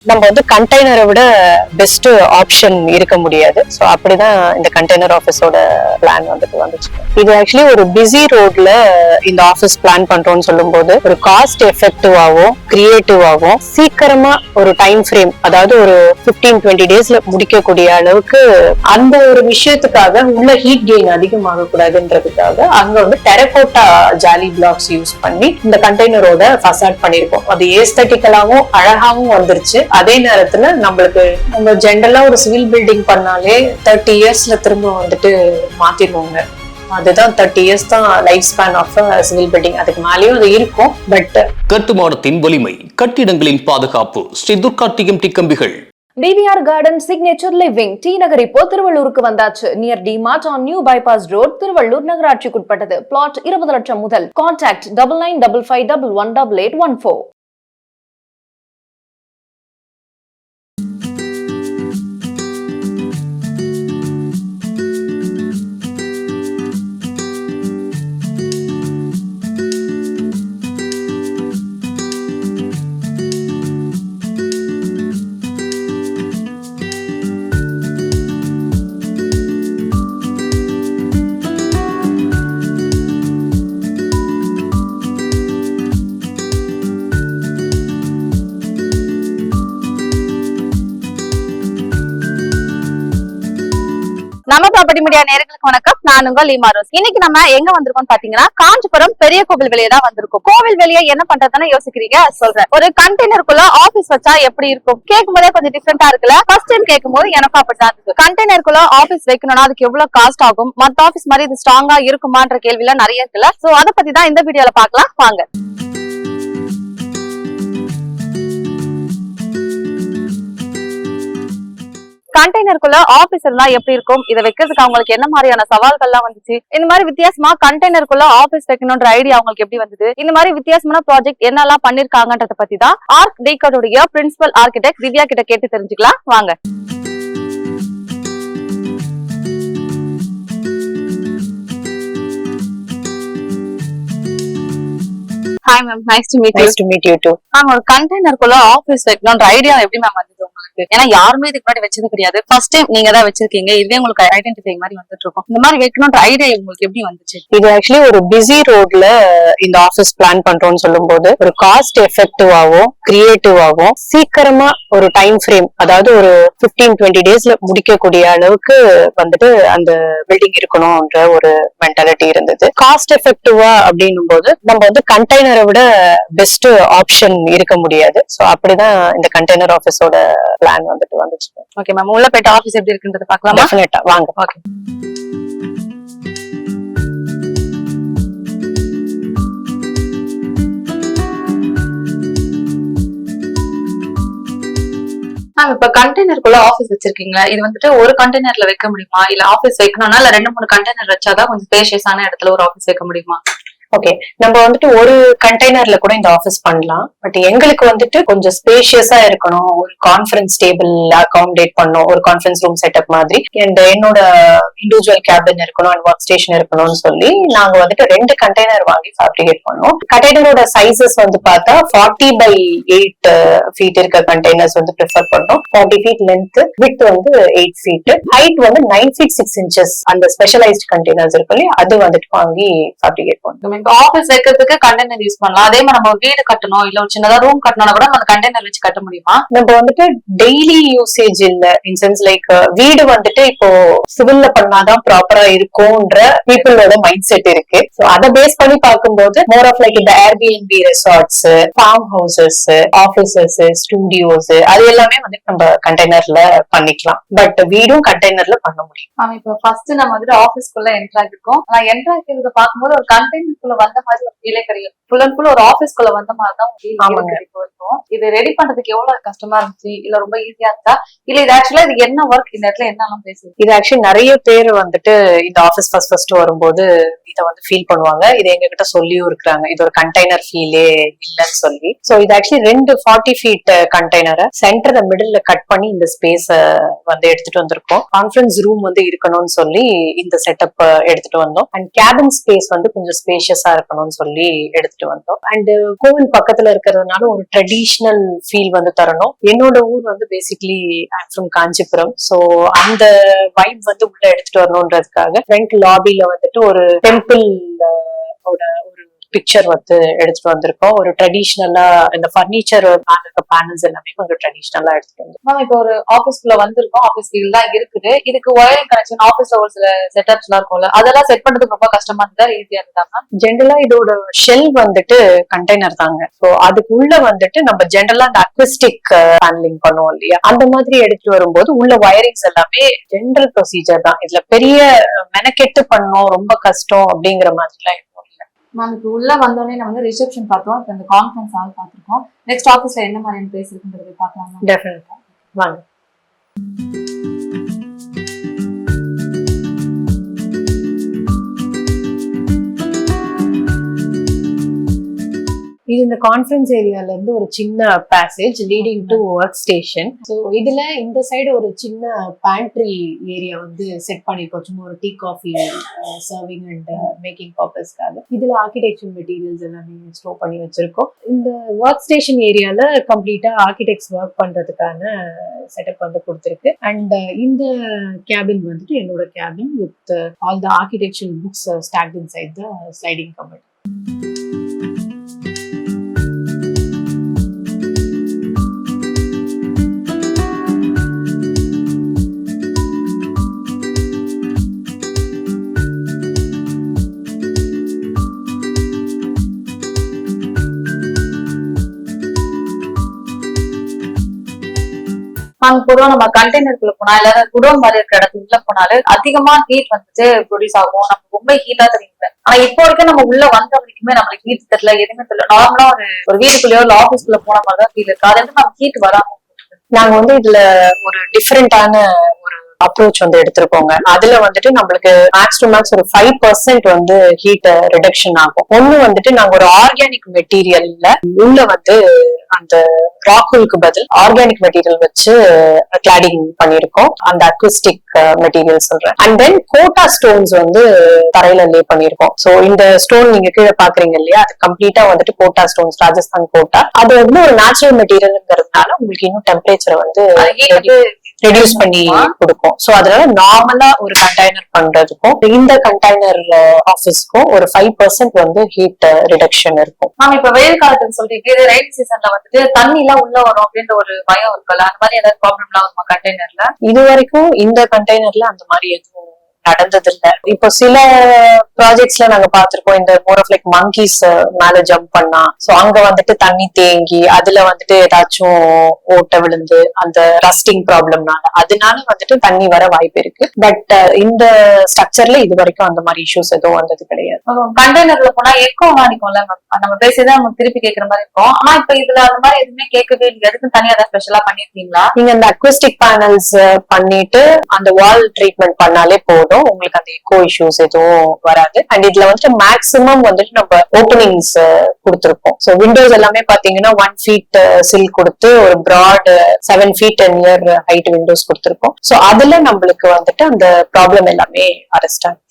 நம்ம வந்து கண்டெய்னரை விட பெஸ்ட் ஆப்ஷன் இருக்க முடியாது. ஸோ அப்படிதான் இந்த கண்டெய்னர் ஆஃபீஸோட பிளான் வந்துச்சு. இது ஆக்சுவலி ஒரு பிஸி ரோட்ல இந்த ஆஃபீஸ் பிளான் பண்றோம்னு சொல்லும் போது ஒரு காஸ்ட் எஃபெக்டிவாகவும் கிரியேட்டிவாகவும் சீக்கிரமா ஒரு டைம் ஃப்ரேம், அதாவது ஒரு 15-20 டேஸ்ல முடிக்கக்கூடிய அளவுக்கு அந்த ஒரு விஷயத்துக்காக உள்ள ஹீட் கெயின் அதிகமாக கூடாதுன்றதுக்காக அங்க வந்து டெரகோட்டா ஜாலி பிளாக்ஸ் யூஸ் பண்ணி இந்த கண்டெய்னரோட ஃபசாட் பண்ணிருக்கோம். அது ஏஸ்தட்டிக்கலாவும் அழகாவும் வந்துருச்சு. அதே நேரத்துல நம்ம ஜென்ரலா ஒரு சிவில் பில்டிங் பண்ணாலே 30 இயர்ஸ்ல திரும்ப வந்துட்டு மாத்திடுவாங்க. அதுதான் 30 இயர்ஸ் தான் life span of civil building. அதுக்கு மேலேயும் அது இருக்கும். பட் கட்டுமானத்தின் வலிமை, கட்டிடங்களின் பாதுகாப்பு. ஸ்ரீ துர்கா டிஎம்டி கம்பிகள். BVR garden signature living T Nagar இப்போ திருவள்ளூருக்கு வந்தாச்சு. Near D mart on new bypass road, Thiruvallur நகராட்சிக்குட்பட்டது. பிளாட் 20 லட்சம் முதல். கான்டாக்ட் 9955511814. நம்ம ப்ராப்பர்ட்டி மீடியா நேயர்களுக்கு வணக்கம். நான் உங்கள் லீமா ரோஸ். இன்னைக்கு நம்ம எங்க வந்திருக்கோம் பாத்தீங்கன்னா, காஞ்சிபுரம் பெரிய கோவில் வெளியே தான் வந்திருக்கோம். கோவில் வெளியே என்ன பண்றதுன்னு யோசிக்கிறீங்க, சொல்றேன். ஒரு கண்டெய்னருக்குள்ள ஆபீஸ் வச்சா எப்படி இருக்கும் கேட்கும் போதே கொஞ்சம் டிஃபரெண்டா இருக்குல்ல. ஃபர்ஸ்ட் டைம் கேட்கும் போது எனக்கும் அப்படிதான் இருக்கு. கண்டெய்னருக்குள்ள ஆபீஸ் வைக்கணும்னா அதுக்கு எவ்வளவு காஸ்ட் ஆகும், மத்த ஆபீஸ் மாதிரி இது ஸ்ட்ராங்கா இருக்குமான்ற கேள்வி எல்லாம் நிறைய இருக்குல்ல. சோ அதை பத்தி தான் இந்த வீடியோல பாக்கலாம் வாங்க. கண்டெய்னருக்குள்ள ஆபீஸ் இருந்தா எப்படி இருக்கும், இதை வைக்கிறதுக்கு அவங்களுக்கு என்ன மாதிரியான சவால்கள்லாம் வந்துச்சு, இந்த மாதிரி வித்தியாசமா கண்டெய்னருக்குள்ள ஆபீஸ் வைக்கணும்ன்ற ஐடியா அவங்களுக்கு எப்படி வந்தது, இந்த மாதிரி வித்தியாசமான ப்ராஜெக்ட் என்னெல்லாம் பண்ணிருக்காங்கன்றத பத்தி தான் ஆர்க் டேக்கோடைய பிரின்சிபல் ஆர்கிடெக்ட் திவ்யா கிட்ட கேட்டு தெரிஞ்சுக்கலாம் வாங்க. Hi ma'am, nice to meet you too. Ma'am, ஒரு கண்டெய்னருக்குள்ள ஆபீஸ் வைக்கணும்ன்ற ஐடியா எப்படி மேம் வந்தது உங்களுக்கு? ஏன்னா யாருமே இதுக்கு முன்னாடி வச்சது கிடையாது. ஃபர்ஸ்ட் டைம் நீங்க தான் வச்சிருக்கீங்க. இதுவே உங்களுக்கு ஐடென்டிஃபை மாதிரி வந்துட்டு இருக்கும். இந்த மாதிரி வைக்கணும்ன்ற ஐடியா உங்களுக்கு எப்படி வந்துச்சு? இது ஆக்சுவலி ஒரு பிஸி ரோட்ல இந்த ஆஃபீஸ் பிளான் பண்றோம்னு சொல்லும் போது ஒரு காஸ்ட் எஃபெக்டிவாகவும் கிரியேட்டிவாகவும் சீக்கிரமா ஒரு டைம் ஃப்ரேம், அதாவது ஒரு 15-20 டேஸ்ல முடிக்கக்கூடிய அளவுக்கு வந்துட்டு அந்த பில்டிங் இருக்கணும்ன்ற ஒரு மென்டாலிட்டி இருந்தது. காஸ்ட் எஃபெக்டிவா அப்படின்னும் போது நம்ம வந்து கண்டெய்னரை விட பெஸ்ட் ஆப்ஷன் இருக்க முடியாது. சோ அப்படிதான் இந்த கண்டெய்னர் ஆஃபீஸோட பிளான் வந்துச்சு. ஓகே மேம், உள்ள போயிட்டு ஆபீஸ் எப்படி இருக்குன்றத பார்க்கலாம். டெஃபினட்டா வாங்க. ஓகே மேம், இப்ப கண்டெய்னருக்குள்ள ஆபீஸ் வச்சிருக்கீங்களா, இது வந்துட்டு ஒரு கண்டெய்னர்ல வைக்க முடியுமா, இல்ல ஆபீஸ் வைக்கணும்னா இல்ல 2-3 கண்டெய்னர் வச்சாதான் கொஞ்சம் ஸ்பேஷியஸான இடத்துல ஒரு ஆபீஸ் வைக்க முடியுமா? ஓகே, நம்ம வந்துட்டு ஒரு கண்டெய்னர்ல கூட இந்த ஆபீஸ் பண்ணலாம். பட் எங்களுக்கு வந்துட்டு கொஞ்சம் ஸ்பேஷியஸா இருக்கணும், ஒரு கான்ஃபரன்ஸ் டேபிள் அகாமடேட் பண்ணணும், ஒரு கான்ஃபரன்ஸ் ரூம் செட்டப் மாதிரி, அண்ட் என்னோட இண்டிவிஜுவல் கேபின் இருக்கணும் அண்ட் ஒர்க் ஸ்டேஷன் இருக்கணும்னு சொல்லி நாங்க வந்துட்டு 2 கண்டெய்னர் வாங்கி ஃபேப்ரிகேட் பண்ணோம். கண்டெய்னரோட சைசஸ் வந்து பார்த்தா 40x8 ஃபீட் இருக்க கண்டெய்னர்ஸ் வந்து ப்ரிஃபர் பண்ணோம். 40 ஃபீட் லென்த், வித் வந்து 8 ஃபீட், ஹைட் வந்து 9 ஃபீட் 6 இன்ச்சஸ் அந்த ஸ்பெஷலைஸ்ட் கண்டெய்னர்ஸ் இருக்கு இல்லையா, அது வந்துட்டு வாங்கி ஃபேப்ரிகேட் பண்ணோம். இப்ப ஆபீஸ் வைக்கிறதுக்கு கண்டெய்னர் யூஸ் பண்ணலாம். அதே மாதிரி நம்ம வீடு கட்டணும் இல்ல ஒரு சின்னதா ரூம் கட்டணும் கூட நம்ம கண்டெய்னர் வச்சு கட்ட முடியுமா? நம்ம வந்துட்டு டெய்லி யூசேஜ் இல்ல, இன் சென்ஸ் லைக் வீடு வந்துட்டு இப்போ சிவில்ல பண்ணாதான் ப்ராப்பரா இருக்கும்ன்ற பீப்புளோட மைண்ட் செட் இருக்கு. சோ அதை பேஸ் பண்ணி பார்க்கும்போது மோர் ஆஃப் லைக் இந்த Airbnb resorts, farm houses, offices, studios அது எல்லாமே வந்து நம்ம கண்டெய்னர்ல பண்ணிக்கலாம். பட் வீடும் கண்டெய்னர்ல பண்ண முடியும். இப்ப ஃபர்ஸ்ட் நம்ம வந்துட்டு ஆபீஸ்க்குள்ள என்ட்ரு ஆகிருக்கோம். ஆனா என்ட்ரு ஆகிறத பார்க்கும்போது ஒரு கண்டெய்னருக்குள்ள வந்த மாதிரி ஒரு ஃபீலே கிடைக்கும். ஃபுல் அண்ட் ஃபுல் ஒரு ஆபீஸ்க்குள்ள வந்த மாதிரி தான் இருக்கும். இது ரெடி பண்றதுக்கு எவ்வளவு கஷ்டமா இருந்துச்சு, இல்ல ரொம்ப ஈஸியா இருந்தா, இல்ல இது ஆக்சுவலா இது என்ன ஒர்க், இந்த இடத்துல என்னெல்லாம் பேசுது? இது ஆக்சுவலி நிறைய பேர் வந்துட்டு இந்த ஆபீஸ் ஃபர்ஸ்ட் வரும்போது இதை வந்து ஃபீல் பண்ணுவாங்க. இது எங்க கிட்ட சொல்லியும் இருக்கிறாங்க, இது ஒரு கண்டெய்னர் ஃபீலே இல்லன்னு சொல்லி. சோ இது ஆக்சுவலி 2 40 ஃபீட் கண்டெய்னரை சென்டர் மிடில் கட் பண்ணி இந்த ஸ்பேஸ் வந்து எடுத்துட்டு வந்திருக்கோம். கான்ஃபரன்ஸ் ரூம் வந்து இருக்கணும்னு சொல்லி இந்த செட்டப் எடுத்துட்டு வந்தோம். அண்ட் கேபின் ஸ்பேஸ் வந்து கொஞ்சம் ஸ்பேஷியஸா இருக்கணும்னு சொல்லி எடுத்துட்டு எடுத்துட்டு வந்தோம். அண்ட் கோவில் பக்கத்துல இருக்கிறதுனால ஒரு ட்ரெடிஷ்னல் ஃபீல் வந்து தரணும். என்னோட ஊர் வந்து basically I'm from Kanchipuram. So அந்த வைப் வந்து உள்ள எடுத்துட்டு வரணும்ன்றதுக்காக ஃப்ரண்ட் லாபில வந்துட்டு ஒரு டெம்பிள் ஒரு பிக்சர் வந்து எடுத்துட்டு வந்திருக்கோம். ஒரு ட்ரெடிஷ்னலா இந்த பர்னிச்சர் பேனல்ஸ் எல்லாமே கொஞ்சம் ட்ரெடிஷ்னலா எடுத்துட்டு வந்தோம். மேம் இப்போ ஒரு ஆபீஸ்க்குள்ள வந்திருக்கோம், ஆபீஸ் ஃபீல் தான் இருக்குது. இதுக்கு ஒயரிங் கனெக்ஷன் ஆபீஸ்ல ஒரு சில செட்டப்ஸ் எல்லாம் இருக்கும்ல, அதெல்லாம் செட் பண்றதுக்கு ரொம்ப கஷ்டமா இருந்தா ஈஸியா இருந்தாங்க. ஜென்ரலா இதோட ஷெல் வந்துட்டு கண்டெய்னர் தாங்க. ஸோ அதுக்கு உள்ள வந்துட்டு நம்ம ஜென்ரலா அந்த அக்விஸ்டிக் ஹேண்ட்லிங் பண்ணுவோம் இல்லையா, அந்த மாதிரி எடுத்துட்டு வரும்போது உள்ள வயரிங்ஸ் எல்லாமே ஜென்ரல் ப்ரொசீஜர் தான். இதுல பெரிய மெனக்கெட்டு பண்ணோம் ரொம்ப கஷ்டம் அப்படிங்கிற மாதிரிலாம் மேம் இப்போ உள்ள வந்தோடனே நம்ம வந்து ரிசப்ஷன் பார்த்தோம், இப்போ இந்த கான்ஃபரன்ஸ் ஹால் பார்த்திருக்கோம். நெக்ஸ்ட் ஆஃபீஸ்ல என்ன மாதிரியான பிளேஸ் இருக்குன்றது பார்க்கலாம். டெஃபினட்டா வாங்க. இது இந்த கான்ஃபரன்ஸ் ஏரியால இருந்து ஒரு சின்ன passage leading to work station. So இதுல இந்த சைடு ஒரு சின்ன பேண்ட்ரி ஏரியா வந்து செட் பண்ணிருக்கோம், சும்மா ஒரு tea coffee serving and making பர்பஸ்க்காக. இதுல ஆர்கிடெக்சர் மெட்டீரியல்ஸ் எல்லாமே ஸ்டோர் பண்ணி வச்சிருக்கோம். இந்த ஒர்க் ஸ்டேஷன் ஏரியால கம்ப்ளீட்டா ஆர்கிடெக்ட்ஸ் ஒர்க் பண்றதுக்கான செட்டப் வந்து கொடுத்துருக்கு. அண்ட் இந்த கேபின் வந்துட்டு என்னோட cabin with all the architecture books stocked inside the sliding cupboard. பொதுவா நம்ம கண்டெய்னருக்குள்ள போனா இல்ல குடோன் மாதிரி இருக்கிற இடத்துக்குள்ள போனாலும் அதிகமா ஹீட் வந்துட்டு ப்ரொடியூஸ் ஆகும், நம்ம ரொம்ப ஹீட்டா தெரியுது. ஆனா இப்போ வரைக்கும் நம்ம உள்ள வந்த வரைக்குமே நம்மளுக்கு ஹீட் தெரியல, எதுவுமே தெரியல. நார்மலா ஒரு வீட்டுக்குள்ளயோ இல்ல ஆபீஸ்க்குள்ள போன மாதிரிதான் ஃபீல் இருக்கு. அது நம்ம ஹீட் வராம நாங்க வந்து இதுல ஒரு டிஃப்ரெண்டான ஒரு அப்ரோச் வந்து எடுத்திருக்கோங்க. அதுல வந்துட்டு நம்மளுக்கு மேக்ஸ் டு மேக்ஸ் ஒரு 5% வந்து ஹீட் ரிடக்ஷன் ஆகும். ஒண்ணு வந்துட்டு நாங்க ஒரு ஆர்கானிக் மெட்டீரியல்ல உள்ள வந்து அந்த ராக்குலுக்கு பதில் ஆர்கானிக் மெட்டீரியல் வச்சு கிளாடிங் பண்ணிருக்கோம், அந்த அக்விஸ்டிக் மெட்டீரியல் சொல்றேன். அண்ட் தென் கோட்டா ஸ்டோன்ஸ் வந்து தரையில லே பண்ணிருக்கோம். சோ இந்த ஸ்டோன் நீங்க கீழே பாக்குறீங்க இல்லையா, அது கம்ப்ளீட்டா வந்துட்டு கோட்டா ஸ்டோன்ஸ், ராஜஸ்தான் கோட்டா. அது வந்து ஒரு நேச்சுரல் மெட்டீரியல்ங்கிறதுனால உங்களுக்கு இன்னும் டெம்பரேச்சரை வந்து ரெடியூஸ் பண்ணி கொடுக்கும். சோ அதனால நார்மலா ஒரு கண்டெய்னர் பண்றதுக்கும் இந்த கண்டெய்னர் ஆபீஸ்க்கும் ஒரு 5% வந்து ஹீட் ரிடக்ஷன் இருக்கும். ஆனா இப்ப வெயில் காலத்துக்கு சொல்றீங்க, இது ரெயின் சீசன்ல வந்துட்டு தண்ணி எல்லாம் உள்ள வரும் அப்படின்ற ஒரு பயம் இருக்குல்ல, அந்த மாதிரி ஏதாவது ப்ராப்ளம் எல்லாம் வருமா கண்டெய்னர்ல? இது வரைக்கும் இந்த கண்டெய்னர்ல அந்த மாதிரி எதுவும் நடந்தது இல்ல. இப்போ சில ப்ராஜெக்ட்ஸ்ல நாங்க பாத்திருக்கோம், இந்த மோர் ஆஃப் லைக் மங்கீஸ் மேல ஜம்ப் பண்ணா, சோ அங்க வந்துட்டு தண்ணி தேங்கி அதுல வந்துட்டு ஏதாச்சும் ஓட்ட விழுந்து அந்த ரஸ்டிங் ப்ராப்ளம்னால அதனால வந்துட்டு தண்ணி வர வாய்ப்பு இருக்கு. பட் இந்த ஸ்ட்ரக்சர்ல இது வரைக்கும் அந்த மாதிரி இஷ்யூஸ் எதுவும் வந்தது கிடையாது. கண்டெய்னர்ல போனா எக்கோ அடிக்கும்ல, நம்ம பேசிதான் நம்ம திருப்பி கேட்கற மாதிரி இருக்கும். ஆனா இப்ப இதுல அந்த மாதிரி எதுவுமே கேட்கவே இல்லை. எதுக்கும் தனியா ஏதாவது ஸ்பெஷலா பண்ணிருக்கீங்களா? நீங்க அந்த அக்விஸ்டிக் பேனல்ஸ் பண்ணிட்டு அந்த வால் ட்ரீட்மெண்ட் பண்ணாலே போதும், உங்களுக்கு அந்த எக்கோ இஷ்யூஸ் எதுவும் வராது. அண்ட் இதுல வந்துட்டு மேக்ஸிமம் வந்துட்டு நம்ம ஓப்பனிங்ஸ் கொடுத்திருக்கோம். சோ விண்டோஸ் எல்லாமே பாத்தீங்கன்னா 1 feet சில் கொடுத்து ஒரு broad 7 feet near height windows கொடுத்திருக்கோம். சோ அதுல நம்மளுக்கு வந்துட்டு அந்த ப்ராப்ளம் எல்லாமே அரெஸ்ட் ஆகுது.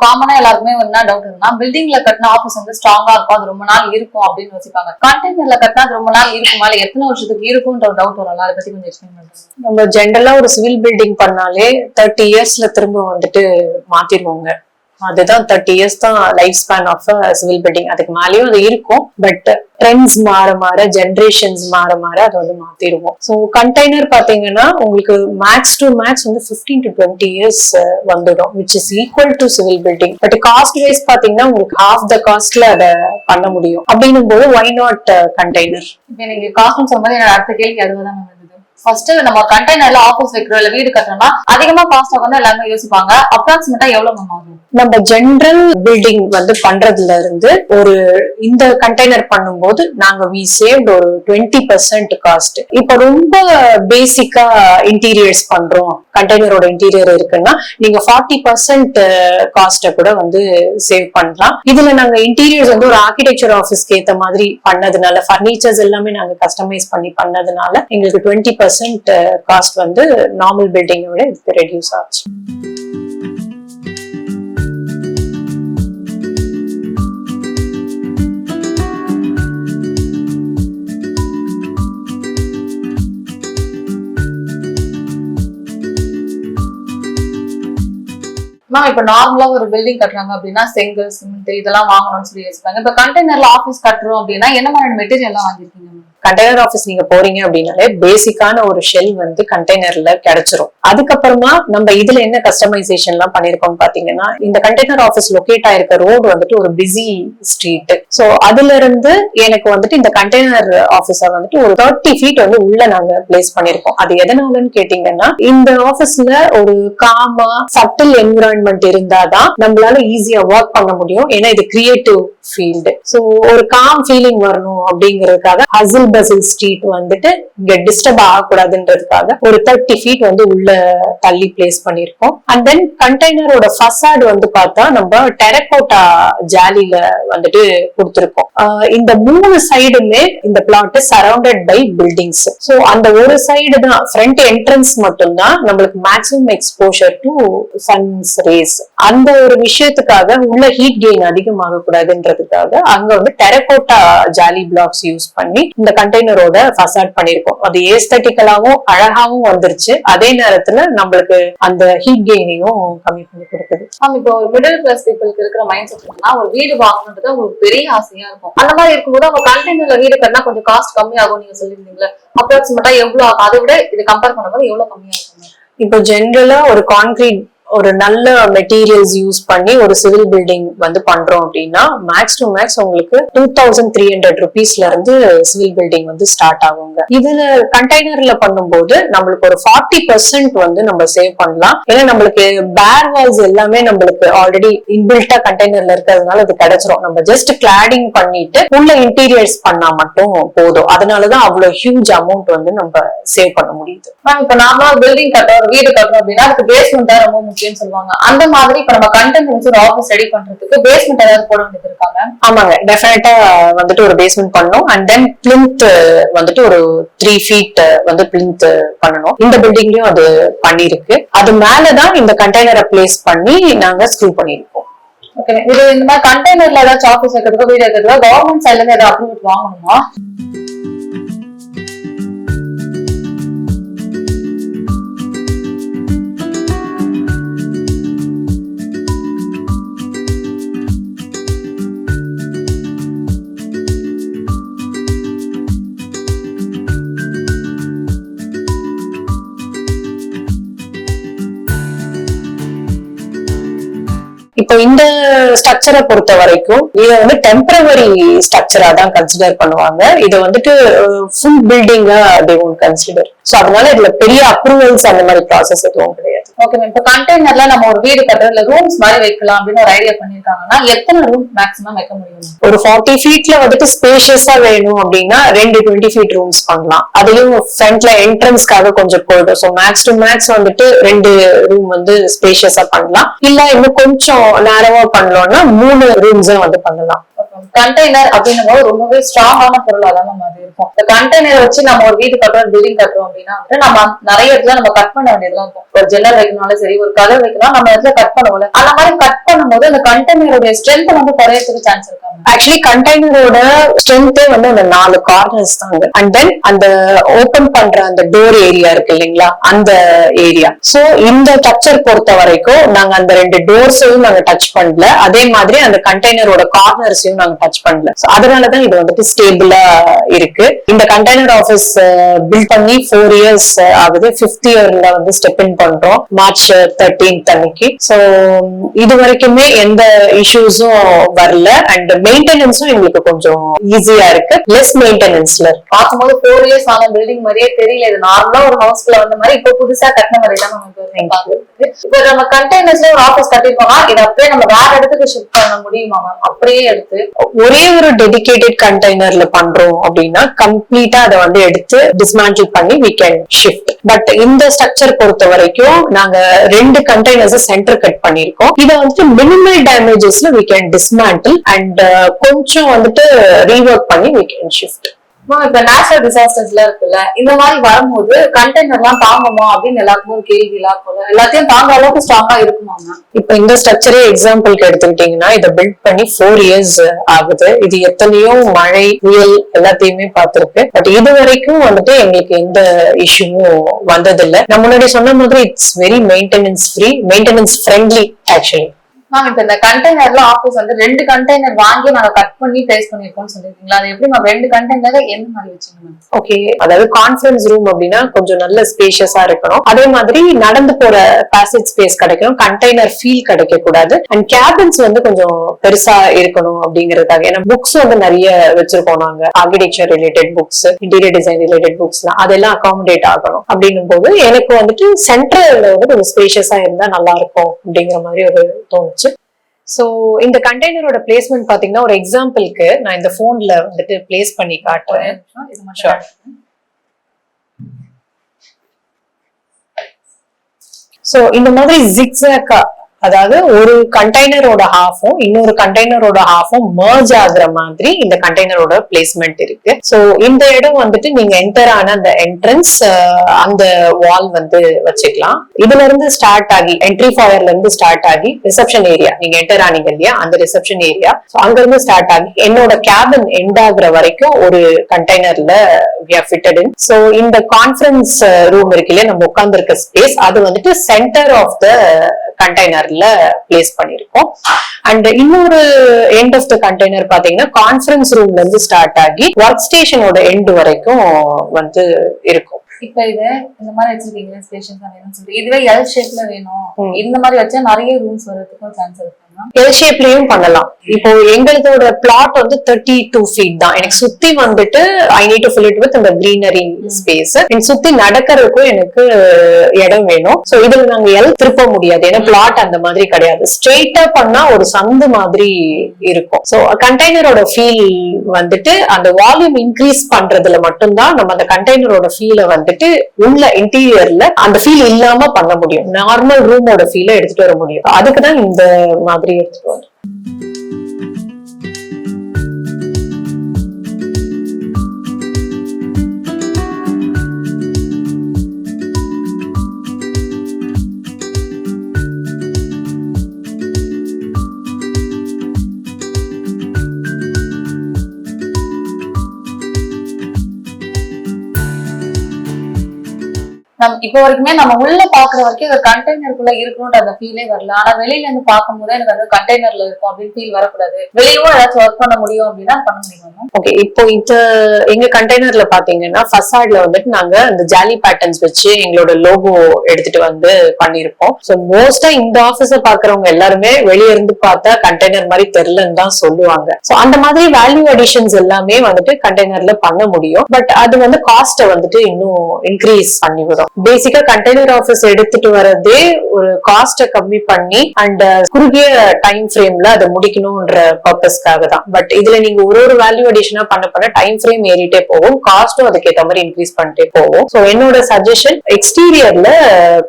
காமனா எல்லாருக்குமே என்ன டவுட் இருக்குன்னா, பில்டிங்ல கட்டின ஆபீஸ் வந்து ஸ்ட்ராங்கா இருக்கும், அது ரொம்ப நாள் இருக்கும் அப்படின்னு யோசிப்பாங்க. கண்டெய்னர்ல கட்டினா அது ரொம்ப நாள் இருக்குமா, இல்ல எத்தனை வருஷத்துக்கு இருக்கும்ன்ற டவுட் வரலாம். அதை பத்தி கொஞ்சம் எக்ஸ்பிளைன் பண்ணுங்க. நம்ம ஜென்ரலா ஒரு சிவில் பில்டிங் பண்ணாலே 30 yearsல திரும்ப வந்துட்டு மாத்திருவோங்க. அதுதான் 30 years தான் life span of civil building. அதுக்கு மேலேயும் அது இருக்கும், பட் ட்ரெண்ட்ஸ் மாற மாற ஜென்ரேஷன்ஸ் மாற மாற அதை வந்து மாத்திருவோம். ஸோ கண்டெய்னர் பாத்தீங்கன்னா உங்களுக்கு மேக்ஸ் டு மேக்ஸ் வந்து 15 to 20 years வந்துடும், which is equal to civil building. But cost wise பாத்தீங்கன்னா உங்களுக்கு half the காஸ்ட்ல அதை பண்ண முடியும். அப்படின்னும் போது ஒய் நாட் கண்டெய்னர்? இப்ப நீங்க காஸ்ட்னு சொல்லும்போது என்னோட அடுத்த கேள்வி அதுதான். ஃபர்ஸ்ட் நம்ம கண்டெய்னர்ல ஆபீஸ் வைக்கிறோம் இல்ல வீடு கட்டுறோம்னா அதிகமா காஸ்ட் வந்து எல்லாருமே யோசிப்பாங்க. அப்ராக்சிமேட்டா எவ்வளவு ஆகும்? நம்ம ஜென்ரல் பில்டிங் வந்து பண்றதுல இருந்து ஒரு இந்த கண்டெய்னர் பண்ணும்போது நாங்க வி சேவ்ட் ஒரு 20% காஸ்ட். இப்ப ரொம்ப பேசிக்கா இன்டீரியர்ஸ் பண்றோம், கண்டெய்னரோட இன்டீரியர் இருக்குன்னா நீங்க 40% காஸ்ட கூட வந்து சேவ் பண்ணலாம். இதுல நாங்க இன்டீரியர்ஸ் வந்து ஒரு ஆர்கிடெக்சர் ஆஃபீஸ்க்கு ஏத்த மாதிரி பண்ணதுனால, பர்னிச்சர்ஸ் எல்லாமே நாங்க கஸ்டமைஸ் பண்ணி பண்ணதுனால எங்களுக்கு 20% காஸ்ட் வந்து நார்மல் பில்டிங்கை விட இதுக்கு ரெடியூஸ் ஆச்சு. இப்ப நார்மலா ஒரு பில்டிங் கட்டுறாங்க அப்படின்னா செங்கல், சிமெண்ட் இதெல்லாம் வாங்கணும்னு சொல்லி வச்சிருக்காங்க. இப்ப கண்டெய்னர்ல ஆபீஸ் கட்டுறோம் அப்படின்னா என்ன மாதிரி மெட்டீரியல் எல்லாம் வாங்கிருக்கீங்க? கண்டெய்னர் ஆஃபீஸ் நீங்க போறீங்க அப்படின்னாலே பேசிக்கான ஒரு ஷெல் வந்து கண்டெய்னர்ல கிடைச்சிரும். அதுக்கப்புறமா நம்ம இதுல என்ன கஸ்டமைசேஷன் எல்லாம் பண்ணிருக்கோம் பாத்தீங்கன்னா, இந்த கண்டெய்னர் ஆஃபீஸ் லொகேட் ஆயிருக்க ரோடு வந்துட்டு ஒரு பிஸி ஸ்ட்ரீட். சோ அதுல இருந்து எனக்கு வந்துட்டு இந்த கண்டெய்னர் ஆஃபீஸ வந்துட்டு ஒரு 30 feet வந்து உள்ள நாங்க பிளேஸ் பண்ணிருக்கோம். அது எதனாலன்னு கேட்டீங்கன்னா, இந்த ஆபீஸ்ல ஒரு காமா சட்டில் என்விரான்மெண்ட் இருந்தாதான் நம்மளால ஈஸியா ஒர்க் பண்ண முடியும். ஏன்னா இது கிரியேட்டிவ் ஃபீல்டு. சோ ஒரு காம் ஃபீலிங் வரணும் அப்படிங்கறதுக்காக ஹசில் பசில் ஸ்ட்ரீட் வந்துட்டு இங்க டிஸ்டர்ப் ஆகக்கூடாதுன்றதுக்காக ஒரு 30 feet வந்து உள்ள தள்ளி பிளேஸ் பண்ணிருக்கோம். அண்ட் தென் கண்டெய்னரோட ஃபசாட் வந்து பார்த்தா நம்ம டெரகோட்டா ஜாலில வந்துட்டு கொடுத்திருக்கோம். இந்த 3 சைடுமே இந்த plot surrounded by buildings. So அந்த ஒரு சைடு தான் ஃப்ரண்ட் என்ட்ரன்ஸ் மட்டும் தான் நம்மளுக்கு maximum exposure to sun's rays. அந்த ஒரு விஷயத்துக்காக உள்ள ஹீட் கெயின் அதிகமாக கூடாதுன்றதுக்காக அங்க வந்து டெரகோட்டா ஜாலி பிளாக்ஸ் யூஸ் பண்ணி இந்த கண்டெய்னரோட ஃபசாட் பண்ணிருக்கோம். அது ஏஸ்தட்டிக்கலாவும் அழகாவும் வந்துருச்சு. அதே நேரத்துல நம்மளுக்கு அந்த ஹீட் கெயினையும் கம்மி பண்ணி கொடுக்குது. இப்போ ஒரு மிடில் கிளாஸ் பீப்புளுக்கு இருக்கிற மைண்ட் செட்னா ஒரு வீடு வாங்கணுன்றது உங்களுக்கு பெரிய ஆசையா இருக்கும். அந்த மாதிரி இருக்கும்போது அவங்க கண்டெய்னர்ல வீடு கட்டினா கொஞ்சம் காஸ்ட் கம்மி ஆகும் நீங்க சொல்லிருந்தீங்களா? அப்ராக்சிமேட்டா எவ்வளவு ஆகும்? அதை விட இதை கம்பேர் பண்ணும்போது எவ்வளவு கம்மியா இருக்கும்? இப்போ ஜென்ரலா ஒரு கான்கிரீட் ஒரு நல்ல மெட்டீரியல்ஸ் யூஸ் பண்ணி ஒரு சிவில் பில்டிங் வந்து பண்றோம் அப்படின்னா மேக்ஸ் டு மேக்ஸ் உங்களுக்கு 2300 rupeesல இருந்து சிவில் பில்டிங் வந்து ஸ்டார்ட் ஆகுங்க. இதுல கண்டெய்னர்ல பண்ணும்போது நம்மளுக்கு ஒரு 40% வந்து நம்ம சேவ் பண்ணலாம். ஏன்னா நம்மளுக்கு பேர் வால்ஸ் எல்லாமே நம்மளுக்கு ஆல்ரெடி இன்பில்ட்டா கண்டெய்னர்ல இருக்கிறதுனால அது கிடைச்சிரும். நம்ம ஜஸ்ட் கிளாடிங் பண்ணிட்டு உள்ள இன்டீரியர்ஸ் பண்ணா மட்டும் போதும். அதனாலதான் அவ்வளவு ஹியூஜ் அமௌண்ட் வந்து நம்ம சேவ் பண்ண முடியுது. இப்ப நாம பில்டிங் கட்டுறோம், வீடு கட்டுறோம் அப்படின்னா அதுக்கு பேஸ்மெண்ட் தான் ரொம்ப சொல்லுவாங்க. அந்த மாதிரி இப்ப நம்ம கண்டெய்னர் ஒரு ஆபீஸ் ரெடி பண்றதுக்கு பேஸ்மெண்ட் ஏதாவது போட வேண்டியது இருக்காங்க? ஆமாங்க, டெஃபினட்டா வந்துட்டு ஒரு பேஸ்மெண்ட் பண்ணணும். அண்ட் தென் பிளிந்த் வந்துட்டு ஒரு 3 feet வந்து பிளிந்த் பண்ணணும். இந்த பில்டிங்லயும் அது பண்ணிருக்கு. அது மேலதான் இந்த கண்டெய்னரை பிளேஸ் பண்ணி நாங்க ஸ்க்ரூ பண்ணிருக்கோம். ஓகே, இது இந்த மாதிரி கண்டெய்னர்ல ஏதாச்சும் ஆபீஸ் வைக்கிறதுக்கு வீடு வைக்கிறதுக்கு கவர்மெண்ட் சைட்ல இருந்து ஏதாவது அப்ரூவல் வாங்கணுமா? இப்போ இந்த ஸ்ட்ரக்சரை பொறுத்த வரைக்கும் இதை வந்து டெம்பரவரி ஸ்ட்ரக்சரா தான் கன்சிடர் பண்ணுவாங்க. இதை வந்துட்டு ஃபுல் பில்டிங்கா they won't consider. சோ அதனால இதுல பெரிய அப்ரூவல்ஸ் அந்த மாதிரி ப்ராசஸ் எதுவும் கிடையாது. ஓகே மேம், இப்போ கண்டெய்னர்ல நம்ம ஒரு வீடு கட்டுறதுல ரூம்ஸ் மாதிரி வைக்கலாம் அப்படின்னு ஒரு ஐடியா பண்ணிருக்காங்கன்னா எத்தனை ரூம் மேக்ஸிமம் வைக்க முடியும்? ஒரு 40 feetல வந்துட்டு ஸ்பேஷியஸா வேணும் அப்படின்னா 2 20 feet ரூம்ஸ் பண்ணலாம். அதையும் ஃப்ரண்ட்ல என்ட்ரன்ஸ்க்காக கொஞ்சம் போயிடும். சோ மேக்ஸ் டு மேக்ஸ் வந்துட்டு 2 ரூம் வந்து ஸ்பேஷியஸா பண்ணலாம். இல்ல இன்னும் கொஞ்சம் நேரமா பண்ணலாம்னா 3 ரூம்ஸ் வந்து பண்ணலாம். கண்டெய்னர் அப்படின்னும் போது ரொம்பவே ஸ்ட்ராங்கான பொருளா தான் நம்ம அது இருக்கும். இந்த கண்டெய்னர் வச்சு நம்ம ஒரு வீடு கட்டுறோம், பில்டிங் கட்டுறோம் அப்படின்னா வந்து நம்ம நிறைய இடத்துல நம்ம கட் பண்ண வேண்டியதுலாம் இருக்கும். ஒரு ஜன்னல் வைக்கணும்னாலும் சரி, ஒரு கதவு வைக்கலாம், நம்ம இடத்துல கட் பண்ணுவோம். அந்த மாதிரி கட் பண்ணும்போது அந்த கண்டெய்னரோட ஸ்ட்ரென்த் வந்து குறையறதுக்கு சான்ஸ் இருக்காங்க. ஆக்சுவலி கண்டெய்னரோட ஸ்ட்ரென்த்தே வந்து அந்த 4 கார்னர்ஸ் தாங்க. அண்ட் தென் அந்த ஓபன் பண்ற அந்த டோர் ஏரியா இருக்கு இல்லைங்களா, அந்த ஏரியா. சோ இந்த ஸ்ட்ரக்சர் பொறுத்த வரைக்கும் நாங்க அந்த 2 டோர்ஸையும் நாங்க டச் பண்ணல. அதே மாதிரி அந்த கண்டெய்னரோட கார்னர்ஸையும் நாங்க டச் பண்ணல. அதனாலதான் இது வந்துட்டு ஸ்டேபிளா இருக்கு. இந்த கண்டெய்னர் ஆபீஸ் பில்ட் பண்ணி 4 years ஆகுது. 5th yearல வந்து ஸ்டெப் இன் பண்றோம் March 13th அன்னைக்கு. சோ இது வரைக்குமே எந்த இஷ்யூஸும் வரல. அண்ட் மெயின்டெனன்ஸும் எங்களுக்கு கொஞ்சம் ஈஸியா இருக்கு, லெஸ் மெயின்டெனன்ஸ்ல இருக்கு. பார்க்கும்போது 4 years ஆன பில்டிங் மாதிரியே தெரியல. இது நார்மலா ஒரு ஹவுஸ்ல வந்த மாதிரி இப்போ புதுசா கட்டின மாதிரி தான் நமக்கு இருக்கு. இப்ப நம்ம கண்டெய்னர்ஸ்ல ஒரு ஆபீஸ் கட்டிருக்கோம்னா இதை அப்படியே நம்ம வேற இடத்துக்கு ஷிஃப்ட் பண்ண முடியுமா மேம்? அப்படியே எடுத்து ஒரே ஒரு டெடிகேட்டட் கண்டெய்னர்ல பண்றோம் அப்படின்னா கம்ப்ளீட்டா அதை வந்து எடுத்து டிஸ்மேண்டில் பண்ணி we can shift. பட் இந்த ஸ்ட்ரக்சர் பொறுத்த வரைக்கும் நாங்க 2 கண்டெய்னர்ஸ் சென்டர் கட் பண்ணிருக்கோம். இதை வந்துட்டு minimal டேமேஜஸ்ல we can dismantle and கொஞ்சம் வந்துட்டு ரீவொர்க் பண்ணி we can shift. இப்ப நேச்சுரல் டிசாஸ்டர்ஸ்ல இருக்குல்ல, இந்த மாதிரி வரும்போது கண்டெய்னர் எல்லாம் தாங்குமா அப்படின்னு எல்லாத்துக்கும் ஒரு கேள்வி எல்லாம் போல. எல்லாத்தையும் தாங்க அளவுக்கு ஸ்ட்ராங்கா இருக்குமா மேம்? இப்ப இந்த ஸ்ட்ரக்சரே எக்ஸாம்பிளுக்கு எடுத்துக்கிட்டீங்கன்னா இதை பில்ட் பண்ணி 4 years ஆகுது. இது எத்தனையோ மழை புயல் எல்லாத்தையுமே பார்த்திருக்கு. பட் இது வரைக்கும் வந்துட்டு எங்களுக்கு எந்த இஷ்யூவும் வந்ததில்லை. நான் முன்னாடி சொன்ன மாதிரி it's very maintenance friendly actually. Ma'am இப்ப இந்த கண்டெய்னர்ல ஆபீஸ் வந்து 2 கண்டெய்னர் வாங்கி நாங்க கட் பண்ணி பிளேஸ் பண்ணிருக்கோம்னு சொல்லிருக்கீங்களா? அது எப்படி மேம் 2 கண்டெய்னர் எந்த மாதிரி வச்சுங்க மேம்? ஓகே, அதாவது கான்ஃபரன்ஸ் ரூம் அப்படின்னா கொஞ்சம் நல்ல ஸ்பேஷியஸா இருக்கணும். அதே மாதிரி நடந்து போற பேசேஜ் ஸ்பேஸ் கிடைக்கணும், கண்டெய்னர் ஃபீல் கிடைக்க கூடாது. அண்ட் கேபின்ஸ் வந்து கொஞ்சம் பெருசா இருக்கணும் அப்படிங்கறதுக்காக. ஏன்னா புக்ஸ் வந்து நிறைய வச்சிருக்கோம் நாங்க, architecture related books, interior design related புக்ஸ்லாம், அதெல்லாம் அகாமடேட் ஆகணும். அப்படின்னும் போது எனக்கு வந்துட்டு சென்ட்ரல்ல வந்து கொஞ்சம் ஸ்பேஷியஸா இருந்தா நல்லா இருக்கும் அப்படிங்கிற மாதிரி ஒரு தோணுச்சு. சோ இந்த கண்டெய்னரோட பிளேஸ்மெண்ட் பாத்தீங்கன்னா ஒரு எக்ஸாம்பிளுக்கு நான் இந்த போன்ல வந்துட்டு பிளேஸ் பண்ணி காட்டுறேன். சோ இந்த மாதிரி ஜிக்ஸாக்கா, அதாவது ஒரு கண்டெய்னரோட ஹாஃபும் இன்னொரு கண்டெய்னரோட ஹாஃபும் மர்ஜ் ஆகுற மாதிரி இந்த கண்டெய்னரோட பிளேஸ்மெண்ட் இருக்கு. சோ இந்த இடம் வந்துட்டு நீங்க என்டர் ஆன அந்த என்ட்ரன்ஸ், அந்த வால் வந்து வச்சுக்கலாம். இதுல இருந்து ஸ்டார்ட் ஆகி என்ட்ரி ஃபாயர்ல இருந்து ஸ்டார்ட் ஆகி ரிசப்ஷன் ஏரியா, நீங்க என்டர் ஆனீங்க இல்லையா அந்த ரிசப்ஷன் ஏரியா, அங்க இருந்து ஸ்டார்ட் ஆகி என்னோட கேபின் எண்ட் ஆகுற வரைக்கும் ஒரு கண்டெய்னர்ல we are fitted in. So இந்த கான்ஃபரன்ஸ் ரூம் இருக்கு இல்லையா நம்ம உட்கார்ந்து இருக்க ஸ்பேஸ், அது வந்துட்டு சென்டர் ஆஃப் த கண்டெய்னர்ல பிளேஸ் பண்ணிருக்கோம். அண்ட் இன்னொரு எண்ட் ஆஃப் த கண்டெய்னர் பாத்தீங்கன்னா கான்ஃபரன்ஸ் ரூம்ல இருந்து ஸ்டார்ட் ஆகி ஒர்க் ஸ்டேஷனோட எண்ட் வரைக்கும் வந்து இருக்கும். இப்ப இது இந்த மாதிரி வச்சிருக்கீங்க ஸ்டேஷன் வேணும்னு சொல்லி, இதுவே எல் ஷேப்ல வேணும் இந்த மாதிரி வச்சா நிறைய ரூம்ஸ் வரதுக்கும் சான்ஸ் இருக்கு. எல் ஷேப்லயும் பண்ணலாம். இப்போ எங்களோட பிளாட் வந்து 32 feet தான். எனக்கு சுத்தி வந்துட்டு I need to fill it with இந்த கிரீனரி ஸ்பேஸ். எனக்கு சுத்தி நடக்கிறதுக்கும் எனக்கு இடம் வேணும். சோ இதுல நாங்க எல் திருப்ப முடியாது, ஏன்னா பிளாட் அந்த மாதிரி கிடையாது. ஸ்ட்ரெயிட்டா பண்ணா ஒரு சந்து மாதிரி இருக்கும். சோ கண்டெய்னரோட ஃபீல் வந்துட்டு அந்த வால்யூம் இன்க்ரீஸ் பண்றதுல மட்டும்தான் நம்ம அந்த கண்டெய்னரோட ஃபீலை வந்துட்டு உள்ள இன்டீரியர்ல அந்த ஃபீல் இல்லாம பண்ண முடியும். நார்மல் ரூமோட ஃபீலை எடுத்துட்டு வர முடியும். அதுக்குதான் இந்த மாதிரி எடுத்துட்டு வரும். இப்ப வரைக்குமே நம்ம உள்ள பாக்குற வரைக்கும் ஒரு கண்டெய்னருக்குள்ள இருக்கணும்ன்ற அந்த ஃபீலே வரல. ஆனா வெளியில இருந்து பார்க்கும் போது எனக்கு அந்த கண்டெய்னர்ல இருக்கும் அப்படின்னு ஃபீல் வரக்கூடாது. வெளியும் ஏதாச்சும் ஒர்க் பண்ண முடியும் அப்படின்னா பண்ண முடியுமா? ஓகே, இப்போ இந்த எங்க கண்டெய்னர்ல பாத்தீங்கன்னா ஃபசாட்ல வந்துட்டு நாங்க இந்த ஜாலி பேட்டர்ன்ஸ் வச்சு எங்களோட லோகோ எடுத்துட்டு வந்து பண்ணிருப்போம். சோ மோஸ்டா இந்த ஆபீஸ பாக்குறவங்க எல்லாருமே வெளிய இருந்து பார்த்தா கண்டெய்னர் மாதிரி தெரியலன்னு தான் சொல்லுவாங்க. சோ அந்த மாதிரி வேல்யூ அடிஷன்ஸ் எல்லாமே வந்துட்டு கண்டெய்னர்ல பண்ண முடியும். பட் அது வந்து காஸ்ட வந்துட்டு இன்னும் இன்க்ரீஸ் பண்ணிவிடும். பேசிக்கா கண்டெய்னர் ஆபீஸ் எடுத்துட்டு வரதே ஒரு காஸ்ட கம்மி பண்ணி அண்ட் குறுகிய டைம் ஃப்ரேம்ல அதை முடிக்கணும்ன்ற பர்பஸ்க்காக தான். பட் இதுல நீங்க ஒரு வேல்யூ அடிஷனா பண்ண டைம் ஃப்ரேம் ஏறிட்டே போகும், காஸ்டும் அதுக்கேற்ற மாதிரி இன்க்ரீஸ் பண்ணிட்டே போகும். சோ என்னோட சஜஷன் எக்ஸ்டீரியர்ல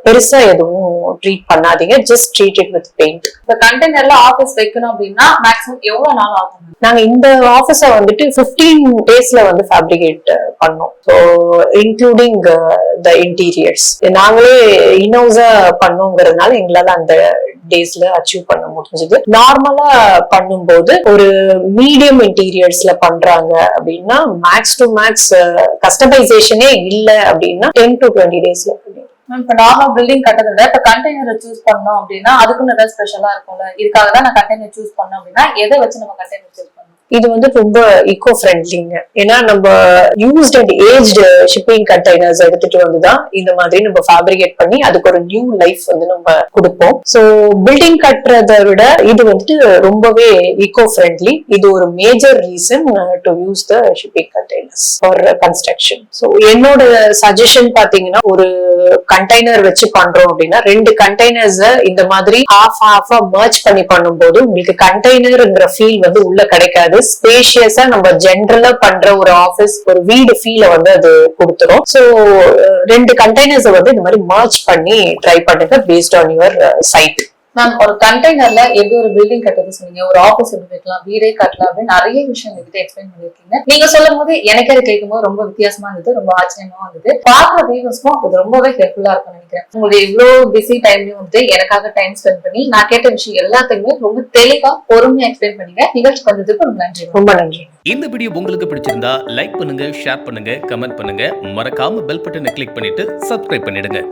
பெருசா எதுவும் ட்ரீட் பண்ணாதீங்க, just treat it with paint. இப்ப கண்டெய்னர்ல ஆபீஸ் வைக்கணும் அப்படின்னா மேக்ஸிமம் எவ்வளவு நாள் ஆகும்? நாங்க இந்த ஆபீஸ வந்துட்டு 15 daysல வந்து ஃபேப்ரிகேட் பண்ணோம். சோ இன்க்ளூடிங் த இன்டீரியர்ஸ் நாங்களே இன்ஹவுஸா பண்ணோங்கிறதுனால எங்களால அந்த டேஸ்ல அச்சீவ் பண்ண முடிஞ்சது. நார்மலா பண்ணும்போது ஒரு மீடியம் இன்டீரியர்ஸ்ல பண்றாங்க அப்படின்னா மேக்ஸ் டு மேக்ஸ் கஸ்டமைசேஷனே இல்ல அப்படின்னா 10 to 20 daysல பண்ணிடுவோம். இப்ப நார்மல் பில்டிங் கட்டதை விட இப்ப கண்டெய்னரை சூஸ் பண்ணோம் அப்படின்னா அதுக்குன்னு ஏதாவது ஸ்பெஷலா இருக்கும்ல, இதுக்காக தான் நான் கண்டெய்னர் சூஸ் பண்ணோம் அப்படின்னா எதை வச்சு நம்ம கண்டெய்னர் சூஸ் பண்ணணும்? இது வந்து ரொம்ப ஈகோ ஃப்ரெண்ட்லிங்க. ஏன்னா நம்ம used and aged shipping containers எடுத்துட்டு வந்துதான் இந்த மாதிரி நம்ம ஃபேப்ரிகேட் பண்ணி அதுக்கு ஒரு நியூ லைஃப் வந்து நம்ம கொடுப்போம். சோ பில்டிங் கட்டுறதை விட இது வந்துட்டு ரொம்பவே ஈகோ ஃப்ரெண்ட்லி. இது ஒரு major reason to use the shipping containers for construction. So என்னோட சஜஷன் பாத்தீங்கன்னா ஒரு கண்டெய்னர் வச்சு பண்றோம் அப்படின்னா 2 கண்டெய்னர்ஸ் இந்த மாதிரி ஹாஃபா மர்ஜ் பண்ணி பண்ணும்போது உங்களுக்கு கண்டெய்னர்ங்கிற ஃபீல் வந்து உள்ள கிடைக்காது. ஸ்பேஷியஸா நம்ம ஜென்ரலா பண்ற ஒரு ஆபீஸ் ஒரு வீடு ஃபீல வந்து அது கொடுத்துரும். சோ 2 கண்டெய்னர்ஸ் வந்து இந்த மாதிரி மர்ஜ் பண்ணி ட்ரை பண்ணுங்க based on your site. Ma'am, ஒரு கண்டெய்னர்ல எப்படி ஒரு பில்டிங் கட்டுறது சொன்னீங்க, ஒரு ஆபீஸ் எப்படி வைக்கலாம், வீடே கட்டலாம் அப்படின்னு நிறைய விஷயம் என்கிட்ட எக்ஸ்பிளைன் பண்ணிருக்கீங்க. நீங்க சொல்லும் போது எனக்கு அது கேட்கும்போது ரொம்ப வித்தியாசமா இருந்தது, ரொம்ப ஆச்சரியமா இருந்தது. பாக்குற வியூவர்ஸ்க்கும் இது ரொம்பவே ஹெல்ப்ஃபுல்லா இருக்கும்னு நினைக்கிறேன். உங்களுடைய இவ்வளவு பிஸி டைம்லயும் வந்து எனக்காக டைம் ஸ்பெண்ட் பண்ணி நான் கேட்ட விஷயம் எல்லாத்தையுமே ரொம்ப தெளிவா பொறுமையா எக்ஸ்பிளைன் பண்ணீங்க. நிகழ்ச்சி வந்ததுக்கு ரொம்ப நன்றி. ரொம்ப நன்றி. இந்த வீடியோ உங்களுக்கு பிடிச்சிருந்தா லைக் பண்ணுங்க, ஷேர் பண்ணுங்க, கமெண்ட் பண்ணுங்க, மறக்காம பெல் பட்டனை கிளிக் பண்ணிட்டு சப்ஸ்கிரைப் பண்ணிடுங்க.